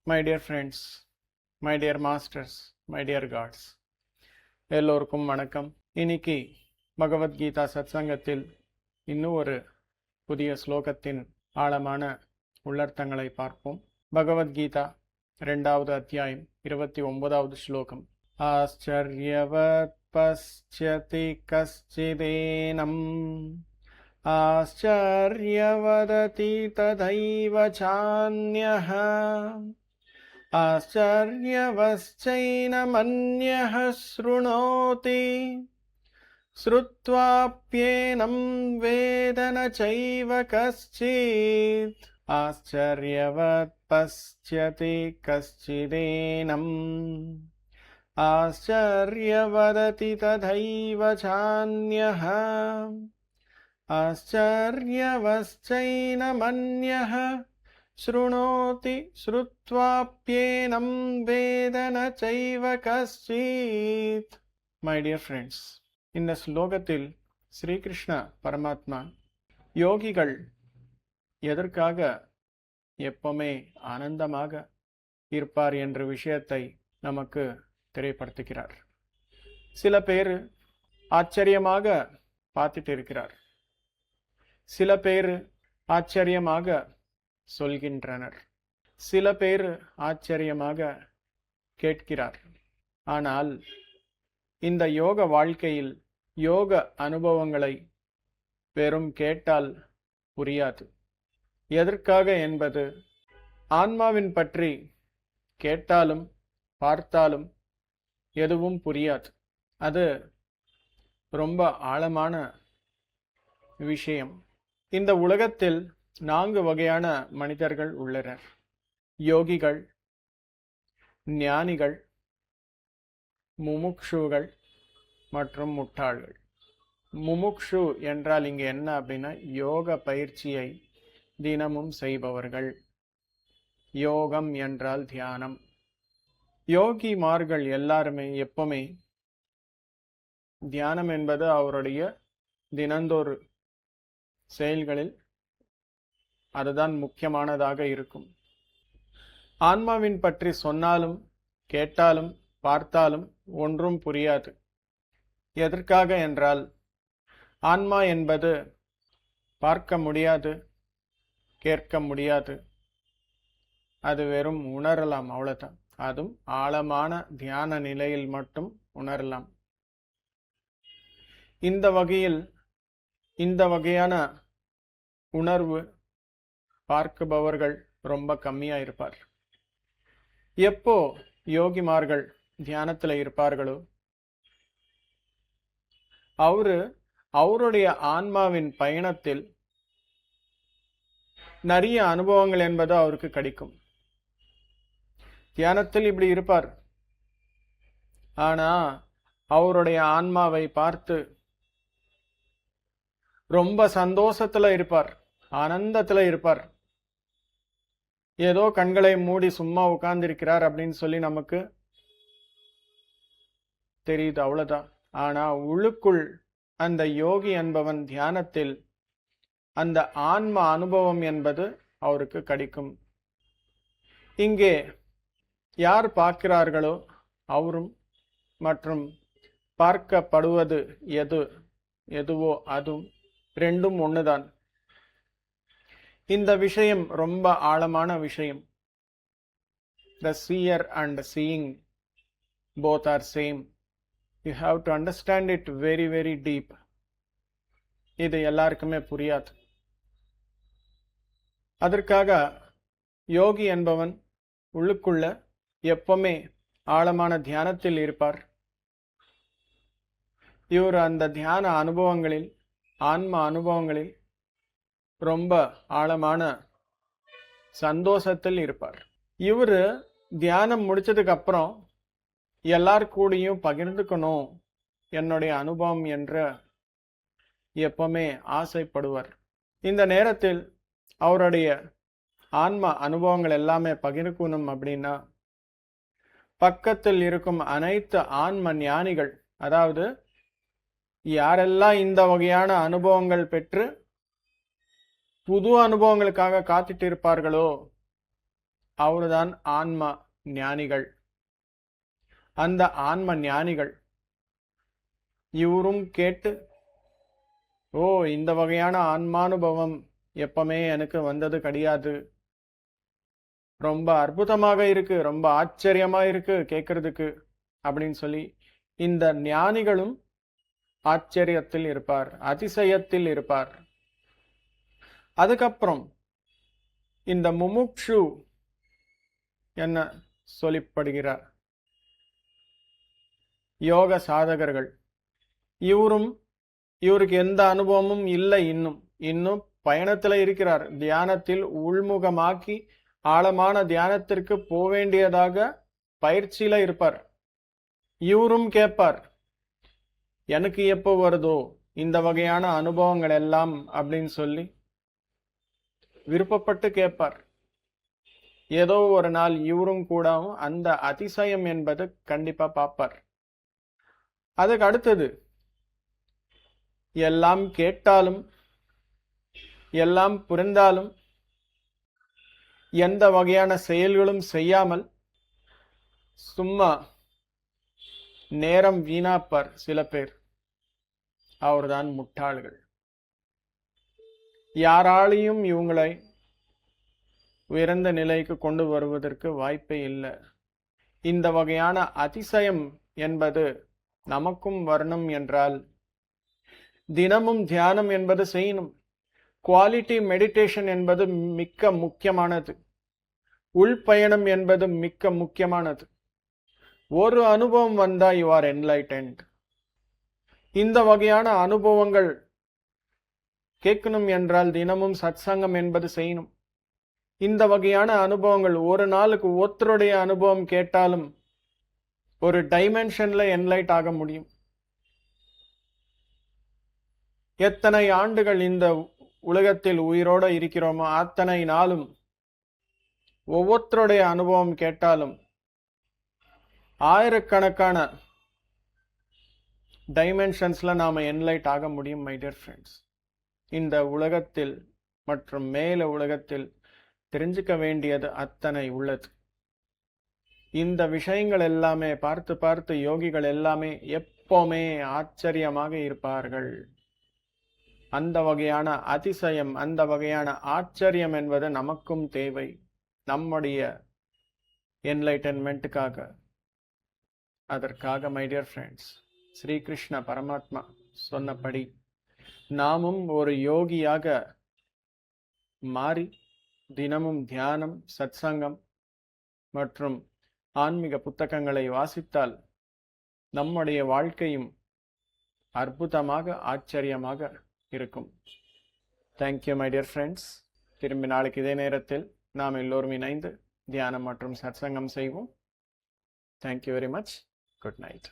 My dear friends, my dear masters, my dear gods, எல்லோருக்கும் வணக்கம். இன்னைக்கு பகவத்கீதா சத்சங்கத்தில் இன்னும் ஒரு புதிய ஸ்லோகத்தின் ஆழமான உள்ளர்த்தங்களை பார்ப்போம். பகவத்கீதா 2வது அத்தியாயம் 29வது ஸ்லோகம். ஆச்சரியவத் பஸ்யதி கஸ்சிதேனம் ஆச்சரியவததி ததைவ சான்யஹ ஆச்சரியவஸ்சைனமன்யஹ ஸ்ருணோதி ஸ்ருத்வாப்யேனம் வேத ந சைவ கஸ்சித். ஆச்சரியவத் பஸ்யதி கஸ்சிதேனம் ஆச்சரியவததி ததைவ சான்யஹ ஆச்சரியவஸ்சைனமன்யஹ ஸ்ருணோதி ஸ்ருத்வாப்யேனம் வேத ந சைவ கஸ்சித். மை டியர் ஃப்ரெண்ட்ஸ், இந்த ஸ்லோகத்தில் ஸ்ரீகிருஷ்ண பரமாத்மா யோகிகள் எதற்காக எப்பவுமே ஆனந்தமாக இருப்பார் என்ற விஷயத்தை நமக்கு தெரியப்படுத்துகிறார். சில பேர் ஆச்சரியமாக பார்த்துட்டு இருக்கிறார், சில பேர் ஆச்சரியமாக சொல்கின்றனர், சில பேர் ஆச்சரியமாக கேட்கிறார். ஆனால் இந்த யோக வாழ்க்கையில் யோக அனுபவங்களை வெறும் கேட்டால் புரியாது. எதற்காக என்பது ஆன்மாவின் பற்றி கேட்டாலும் பார்த்தாலும் எதுவும் புரியாது. அது ரொம்ப ஆழமான விஷயம். இந்த உலகத்தில் 4 வகையான மனிதர்கள் உள்ளனர். யோகிகள், ஞானிகள், முமுக்ஷுகள் மற்றும் முட்டாள்கள். முமுக்ஷு என்றால் இங்கே என்ன அப்படின்னா, யோக பயிற்சியை தினமும் செய்பவர்கள். யோகம் என்றால் தியானம். யோகிமார்கள் எல்லாருமே எப்பவுமே தியானம் என்பது அவருடைய தினந்தோறு செயல்களில் அதுதான் முக்கியமானதாக இருக்கும். ஆன்மாவின் பற்றி சொன்னாலும் கேட்டாலும் பார்த்தாலும் ஒன்றும் புரியாது. எதற்காக என்றால் ஆன்மா என்பது பார்க்க முடியாது, கேட்க முடியாது. அது வெறும் உணரலாம், அவ்வளவுதான். அதுவும் ஆழமான தியான நிலையில் மட்டும் உணரலாம். இந்த வகையில் இந்த வகையான உணர்வு பார்க்குபவர்கள் ரொம்ப கம்மியா இருப்பார். எப்போ யோகிமார்கள் தியானத்துல இருப்பார்களோ அவருடைய ஆன்மாவின் பயணத்தில் நிறைய அனுபவங்கள் என்பது அவருக்கு கிடைக்கும். தியானத்தில் இப்படி இருப்பார், ஆனா அவருடைய ஆன்மாவை பார்த்து ரொம்ப சந்தோஷத்துல இருப்பார், ஆனந்தத்துல இருப்பார். ஏதோ கண்களை மூடி சும்மா உட்கார்ந்திருக்கிறார் அப்படின்னு சொல்லி நமக்கு தெரியுது, அவ்வளவுதான். ஆனா உள்ளுக்குள் அந்த யோகி என்பவன் தியானத்தில் அந்த ஆன்ம அனுபவம் என்பது அவருக்கு கிடைக்கும். இங்கே யார் பார்க்கிறார்களோ அவரும் மற்றும் பார்க்கப்படுவது எதுவோ அதுவும் ரெண்டும் ஒண்ணுதான். இந்த விஷயம் ரொம்ப ஆழமான விஷயம். The seer and seeing both are same. You have to understand it very very deep. இது எல்லாருக்குமே புரியாது. அதற்காக யோகி என்பவன் உள்ளுக்குள்ள எப்பவுமே ஆழமான தியானத்தில் இருப்பார். இவர் அந்த தியான அனுபவங்களில், ஆன்ம அனுபவங்களில் ரொம்ப ஆழமான சந்தோஷத்தில் இருப்பார். இவரு தியானம் முடிச்சதுக்கு அப்புறம் எல்லார் கூடயும் பகிர்ந்துக்கணும் என்னுடைய அனுபவம் என்ற எப்பவுமே ஆசைப்படுவார். இந்த நேரத்தில் அவருடைய ஆன்ம அனுபவங்கள் எல்லாமே பகிர்க்கணும் அப்படின்னா பக்கத்தில் இருக்கும் அனைத்து ஆன்ம ஞானிகள், அதாவது யாரெல்லாம் இந்த வகையான அனுபவங்கள் பெற்று புது அனுபவங்களுக்காக காத்துட்டு இருப்பார்களோ அவர்தான் ஆன்ம ஞானிகள். அந்த ஆன்ம ஞானிகள் இவரும் கேட்டு, ஓ, இந்த வகையான ஆன்மானுபவம் எப்பவுமே எனக்கு வந்தது கிடையாது, ரொம்ப அற்புதமாக இருக்கு, ரொம்ப ஆச்சரியமா இருக்கு கேட்கறதுக்கு அப்படின்னு சொல்லி இந்த ஞானிகளும் ஆச்சரியத்தில் இருப்பார், அதிசயத்தில் இருப்பார். அதுக்கப்புறம் இந்த முமுக்ஷு என்ன சொல்லப்படுகிறார், யோக சாதகர்கள். இவருக்கு எந்த அனுபவமும் இல்லை, இன்னும் பயணத்துல இருக்கிறார். தியானத்தில் உள்முகமாக்கி ஆழமான தியானத்திற்கு போக வேண்டியதாக பயிற்சியில இருப்பார். இவரும் கேட்பார், எனக்கு எப்போ வருதோ இந்த வகையான அனுபவங்கள் எல்லாம் அப்படின்னு சொல்லி விருப்பப்பட்டு கேட்பார். ஏதோ ஒரு நாள் இவரும் கூட அந்த அதிசயம் என்பது கண்டிப்பா பார்ப்பார். அதுக்கு அடுத்தது, எல்லாம் கேட்டாலும் எல்லாம் புரிந்தாலும் எந்த வகையான செயல்களும் செய்யாமல் சும்மா நேரம் வீணாப்பார் சில பேர். அவர்தான் முட்டாள்கள். யாராலையும் இவங்களை உயர்ந்த நிலைக்கு கொண்டு வருவதற்கு வாய்ப்பே இல்லை. இந்த வகையான அதிசயம் என்பது நமக்கும் வரணும் என்றால் தினமும் தியானம் என்பது செய்யணும். குவாலிட்டி மெடிடேஷன் என்பது மிக்க முக்கியமானது. உள்பயணம் என்பது மிக்க முக்கியமானது. ஒரு அனுபவம் வந்தா யூ ஆர் என்லைட்டன்ட். இந்த வகையான அனுபவங்கள் கேட்கணும் என்றால் தினமும் சத்சங்கம் என்பது செய்யணும். இந்த வகையான அனுபவங்கள் ஒரு நாளுக்கு ஒருத்தருடைய அனுபவம் கேட்டாலும் ஒரு டைமென்ஷன்ல என்லைட் ஆக முடியும். எத்தனை ஆண்டுகள் இந்த உலகத்தில் உயிரோட இருக்கிறோமோ அத்தனை நாளும் ஒவ்வொருத்தருடைய அனுபவம் கேட்டாலும் ஆயிரக்கணக்கான டைமென்ஷன்ஸ்ல நாம என்லைட் ஆக முடியும். மை டியர் ஃப்ரெண்ட்ஸ், இந்த உலகத்தில் மற்றும் மேல உலகத்தில் தெரிஞ்சுக்க வேண்டியது அத்தனை உள்ளது. இந்த விஷயங்கள் எல்லாமே பார்த்து பார்த்து யோகிகள் எல்லாமே எப்பவுமே ஆச்சரியமாக இருப்பார்கள். அந்த வகையான அதிசயம், அந்த வகையான ஆச்சரியம் என்பது நமக்கும் தேவை, நம்முடைய என்லைட்டன்மெண்ட்டுக்காக. அதற்காக மை டியர் ஃப்ரெண்ட்ஸ், ஸ்ரீகிருஷ்ண பரமாத்மா சொன்னபடி நாமும் ஒரு யோகியாக மாறி தினமும் தியானம், சத்சங்கம் மற்றும் ஆன்மீக புத்தகங்களை வாசித்தால் நம்முடைய வாழ்க்கையும் அற்புதமாக ஆச்சரியமாக இருக்கும். Thank you my dear friends. திரும்பி நாளைக்கு இதே நேரத்தில் நாம் எல்லோரும் இணைந்து தியானம் மற்றும் சத்சங்கம் செய்வோம். Thank you very much. Good night.